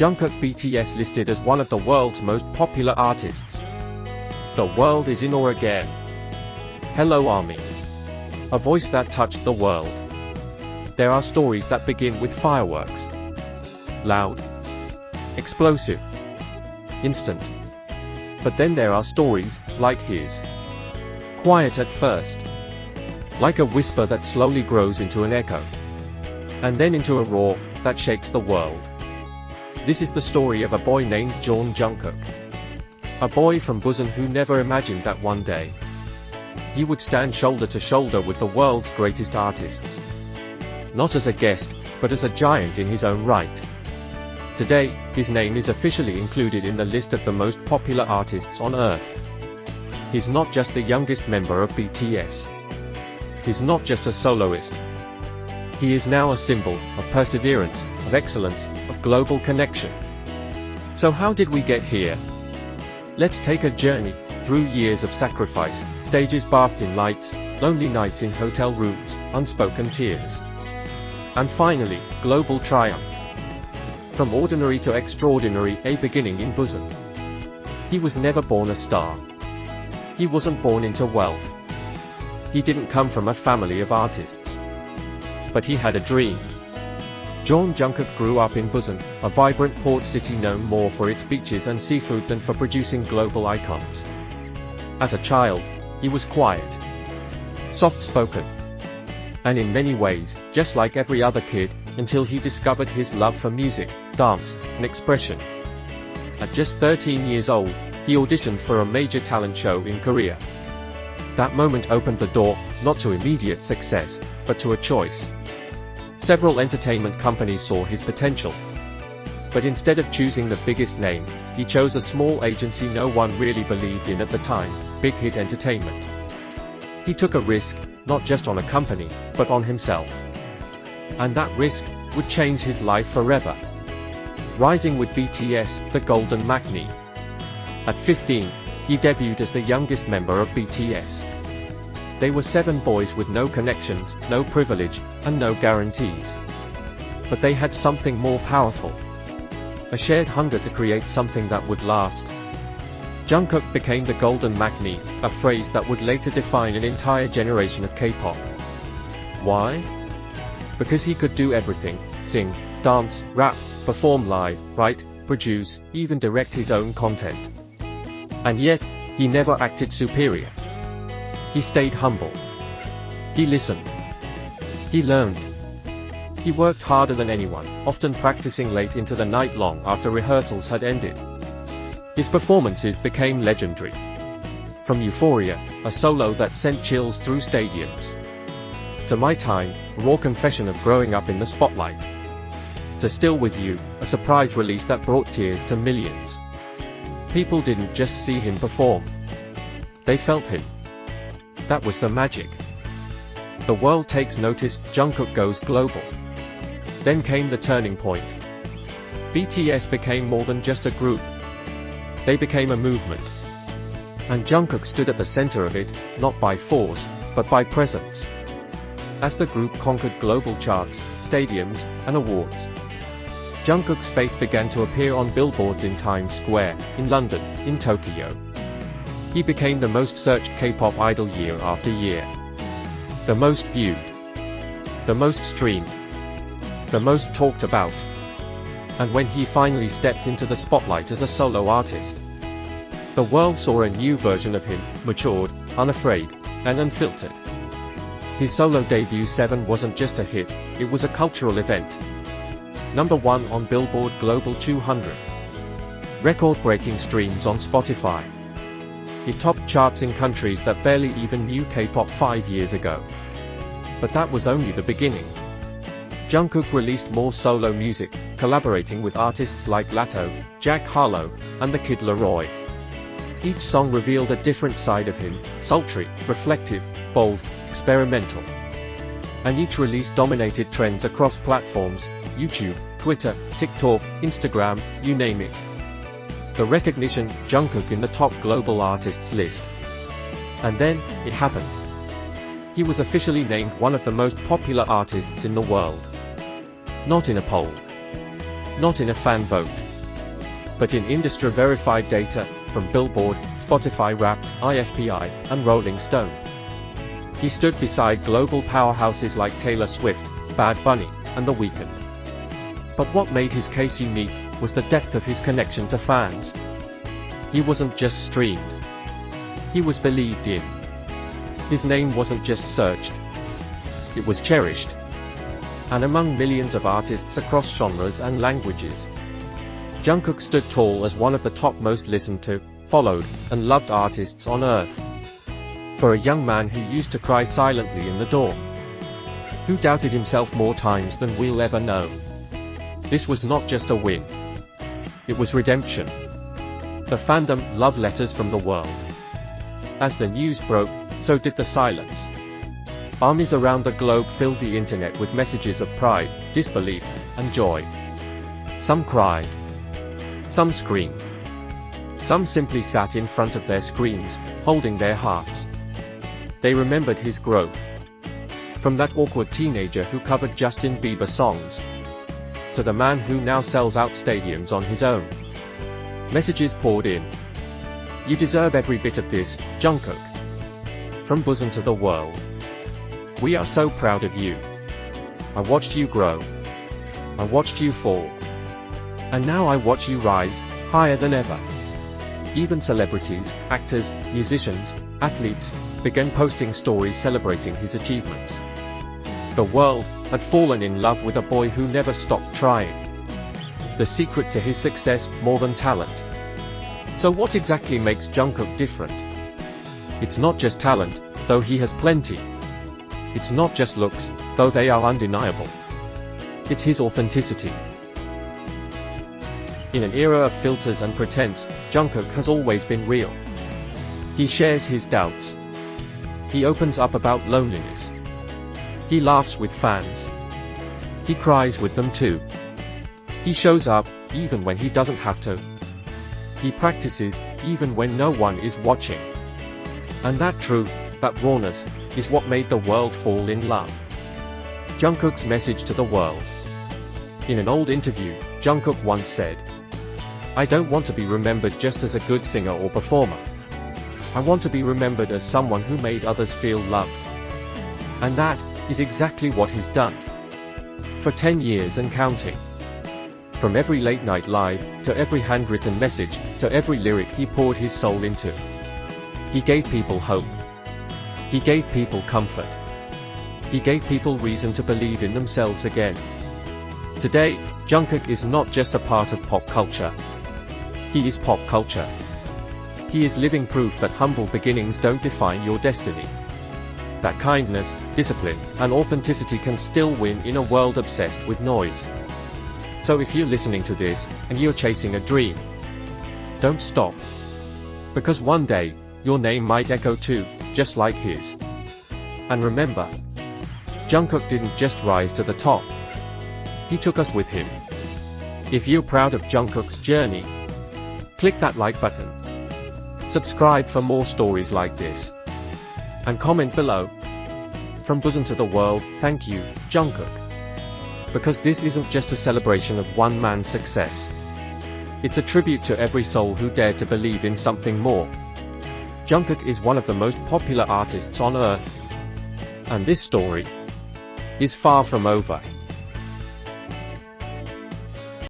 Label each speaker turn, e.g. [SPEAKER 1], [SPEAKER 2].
[SPEAKER 1] Jungkook BTS listed as one of the world's most popular artists. The world is in awe again. Hello Army. A voice that touched the world. There are stories that begin with fireworks. Loud. Explosive. Instant. But then there are stories, like his. Quiet at first. Like a whisper that slowly grows into an echo. And then into a roar that shakes the world. This is the story of a boy named Jeon Jungkook. A boy from Busan who never imagined that one day he would stand shoulder to shoulder with the world's greatest artists. Not as a guest, but as a giant in his own right. Today, his name is officially included in the list of the most popular artists on Earth. He's not just the youngest member of BTS. He's not just a soloist. He is now a symbol of perseverance, of excellence, of global connection. So how did we get here? Let's take a journey through years of sacrifice, stages bathed in lights, lonely nights in hotel rooms, unspoken tears. And finally, global triumph. From ordinary to extraordinary, a beginning in Busan. He was never born a star. He wasn't born into wealth. He didn't come from a family of artists. But he had a dream. Jeon Jungkook grew up in Busan, a vibrant port city known more for its beaches and seafood than for producing global icons. As a child, he was quiet, soft-spoken, and in many ways, just like every other kid, until he discovered his love for music, dance, and expression. At just 13 years old, he auditioned for a major talent show in Korea. That moment opened the door, not to immediate success, but to a choice. Several entertainment companies saw his potential. But instead of choosing the biggest name, he chose a small agency no one really believed in at the time, Big Hit Entertainment. He took a risk, not just on a company, but on himself. And that risk would change his life forever. Rising with BTS, the Golden Maknae. At 15, he debuted as the youngest member of BTS. They were 7 boys with no connections, no privilege, and no guarantees. But they had something more powerful. A shared hunger to create something that would last. Jungkook became the Golden Maknae, a phrase that would later define an entire generation of K-pop. Why? Because he could do everything: sing, dance, rap, perform live, write, produce, even direct his own content. And yet, he never acted superior. He stayed humble. He listened. He learned. He worked harder than anyone, often practicing late into the night long after rehearsals had ended. His performances became legendary. From Euphoria, a solo that sent chills through stadiums, to My Time, a raw confession of growing up in the spotlight, to Still With You, a surprise release that brought tears to millions. People didn't just see him perform. They felt him. That was the magic. The world takes notice, Jungkook goes global. Then came the turning point. BTS became more than just a group. They became a movement. And Jungkook stood at the center of it, not by force, but by presence. As the group conquered global charts, stadiums, and awards, Jungkook's face began to appear on billboards in Times Square, in London, in Tokyo. He became the most searched K-pop idol year after year. The most viewed. The most streamed. The most talked about. And when he finally stepped into the spotlight as a solo artist, the world saw a new version of him, matured, unafraid, and unfiltered. His solo debut 7 wasn't just a hit, it was a cultural event. Number 1 on Billboard Global 200. Record-breaking streams on Spotify. He topped charts in countries that barely even knew K-pop 5 years ago. But that was only the beginning. Jungkook released more solo music, collaborating with artists like Latto, Jack Harlow, and the Kid Laroi. Each song revealed a different side of him, sultry, reflective, bold, experimental. And each release dominated trends across platforms: YouTube, Twitter, TikTok, Instagram, you name it. The recognition, Jungkook in the top global artists list. And then, it happened. He was officially named one of the most popular artists in the world. Not in a poll. Not in a fan vote. but in industry-verified data, from Billboard, Spotify Wrapped, IFPI, and Rolling Stone. He stood beside global powerhouses like Taylor Swift, Bad Bunny, and The Weeknd. But what made his case unique was the depth of his connection to fans. He wasn't just streamed. He was believed in. His name wasn't just searched. It was cherished. And among millions of artists across genres and languages, Jungkook stood tall as one of the top most listened to, followed, and loved artists on Earth. For a young man who used to cry silently in the dorm, who doubted himself more times than we'll ever know, this was not just a win. It was redemption. The fandom love letters from the world. As the news broke, so did the silence. Armies around the globe filled the internet with messages of pride, disbelief, and joy. Some cried. Some screamed. Some simply sat in front of their screens, holding their hearts. They remembered his growth. From that awkward teenager who covered Justin Bieber songs, to the man who now sells out stadiums on his own. Messages poured in. You deserve every bit of this, Jungkook. From Busan to the world. We are so proud of you. I watched you grow. I watched you fall. And now I watch you rise, higher than ever. Even celebrities, actors, musicians, athletes, began posting stories celebrating his achievements. The world had fallen in love with a boy who never stopped trying. The secret to his success, more than talent. So what exactly makes Jungkook different? It's not just talent, though he has plenty. It's not just looks, though they are undeniable. It's his authenticity. In an era of filters and pretense, Jungkook has always been real. He shares his doubts. He opens up about loneliness. He laughs with fans. He cries with them too. He shows up, even when he doesn't have to. He practices, even when no one is watching. And that truth, that rawness, is what made the world fall in love. Jungkook's message to the world. In an old interview, Jungkook once said, "I don't want to be remembered just as a good singer or performer. I want to be remembered as someone who made others feel loved." And that is exactly what he's done. For 10 years and counting. From every late night live, to every handwritten message, to every lyric he poured his soul into. He gave people hope. He gave people comfort. He gave people reason to believe in themselves again. Today, Jungkook is not just a part of pop culture. He is pop culture. He is living proof that humble beginnings don't define your destiny. That kindness, discipline, and authenticity can still win in a world obsessed with noise. So if you're listening to this, and you're chasing a dream, don't stop. Because one day, your name might echo too, just like his. And remember, Jungkook didn't just rise to the top. He took us with him. If you're proud of Jungkook's journey, click that like button. Subscribe for more stories like this. And comment below. From Busan to the world, thank you, Jungkook. Because this isn't just a celebration of one man's success. It's a tribute to every soul who dared to believe in something more. Jungkook is one of the most popular artists on Earth. And this story is far from over.